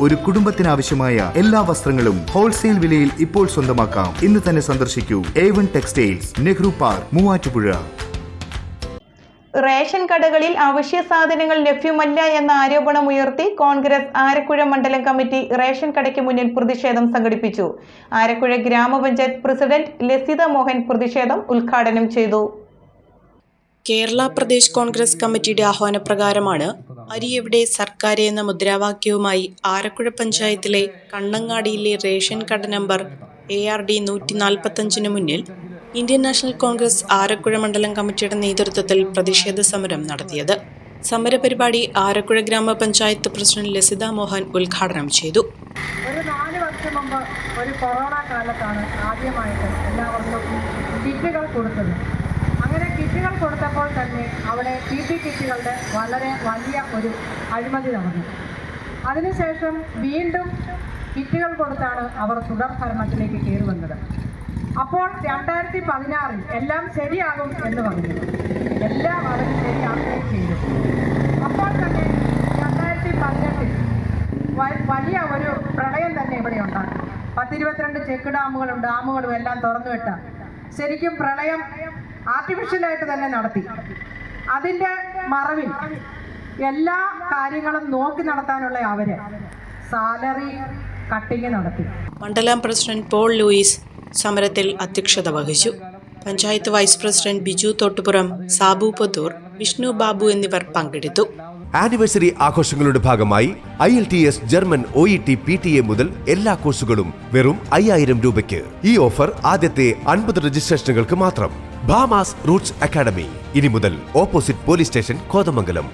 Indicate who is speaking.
Speaker 1: ഒരു കുടുംബത്തിനാവശ്യമായ എല്ലാ വസ്ത്രങ്ങളും ഹോൾസെയിൽ വിലയിൽ ഇപ്പോൾ സ്വന്തമാക്കാം. ഇന്ന് തന്നെ സന്ദർശിക്കൂ A1 textiles, Nehru park, Muvattupuzha.
Speaker 2: Ration കടകളിൽ അവശ്യ സാധനങ്ങൾ ലഭ്യമല്ല എന്ന ആരോപണമുയർത്തി കോൺഗ്രസ് ആരക്കുഴ മണ്ഡലം കമ്മിറ്റി റേഷൻ കടയ്ക്ക് മുന്നിൽ പ്രതിഷേധം സംഘടിപ്പിച്ചു. ആരക്കുഴ ഗ്രാമപഞ്ചായത്ത് പ്രസിഡന്റ് ലസിത മോഹൻ പ്രതിഷേധം ഉദ്ഘാടനം ചെയ്തു.
Speaker 3: കേരള പ്രദേശ് കോൺഗ്രസ് കമ്മിറ്റിയുടെ ആഹ്വാനപ്രകാരമാണ് അരി എവിടെ സർക്കാർ എന്ന മുദ്രാവാക്യവുമായി ആരക്കുഴ പഞ്ചായത്തിലെ കണ്ണങ്ങാടിയിലെ റേഷൻ കട നമ്പർ ARD 145 മുന്നിൽ ഇന്ത്യൻ നാഷണൽ കോൺഗ്രസ് ആരക്കുഴ മണ്ഡലം കമ്മിറ്റിയുടെ നേതൃത്വത്തിൽ പ്രതിഷേധ സമരം നടത്തിയത്. സമരപരിപാടി ആരക്കുഴ ഗ്രാമപഞ്ചായത്ത് പ്രസിഡന്റ് ലസിത മോഹൻ ഉദ്ഘാടനം ചെയ്തു.
Speaker 4: ഒരു 4 വർഷം മുമ്പ് ഒരു കൊറോണ കാലത്താണ് ആദ്യമായിട്ട് എല്ലാവർക്കും കിറ്റുകൾ കൊടുത്തത്. അങ്ങനെ കിറ്റുകൾ കൊടുത്തപ്പോൾ തന്നെ അവിടെ PP കിറ്റുകളുടെ വളരെ വലിയ ഒരു അഴിമതി നടന്നു. അതിനുശേഷം വീണ്ടും കിറ്റുകൾ കൊടുത്താണ് അവർ തുടർ ഭരണത്തിലേക്ക് കയറി വന്നത്. അപ്പോൾ 2016 എല്ലാം ശരിയാകും എന്ന് പറഞ്ഞു. എല്ലാം അവർ ശരിയാക്കുകയും ചെയ്തു. അപ്പോൾ തന്നെ 2018 വലിയ ഒരു പ്രളയം തന്നെ ഇവിടെ ഉണ്ടാക്കി. 10-22 ചെക്ക് ഡാമുകളും എല്ലാം തുറന്നുവിട്ട ശരിക്കും പ്രളയം ആർട്ടിഫിഷ്യലായിട്ട് തന്നെ നടത്തി. അതിൻ്റെ മറവിൽ എല്ലാ കാര്യങ്ങളും നോക്കി നടത്താനുള്ള അവര് സാലറി കട്ടിങ് നടത്തി.
Speaker 3: മണ്ഡലം പ്രസിഡന്റ് പോൾ ലൂയിസ് സമരത്തിൽ അധ്യക്ഷത വഹിച്ചു. പഞ്ചായത്ത് വൈസ് പ്രസിഡന്റ് ബിജു തോട്ടുപുറം, സാബു പൊതൂർ, വിഷ്ണു ബാബു എന്നിവർ പങ്കെടുത്തു.
Speaker 5: ആനിവേഴ്സറി ആഘോഷങ്ങളുടെ ഭാഗമായി IELTS, ജർമ്മൻ, OET, PTA മുതൽ എല്ലാ കോഴ്സുകളും വെറും 5000 രൂപയ്ക്ക്. ഈ ഓഫർ ആദ്യത്തെ 50 രജിസ്ട്രേഷനുകൾക്ക് മാത്രം. ഭാമാസ് റൂട്ട്സ് അക്കാഡമി ഇനി മുതൽ ഓപ്പോസിറ്റ് പോലീസ് സ്റ്റേഷൻ, കോതമംഗലം.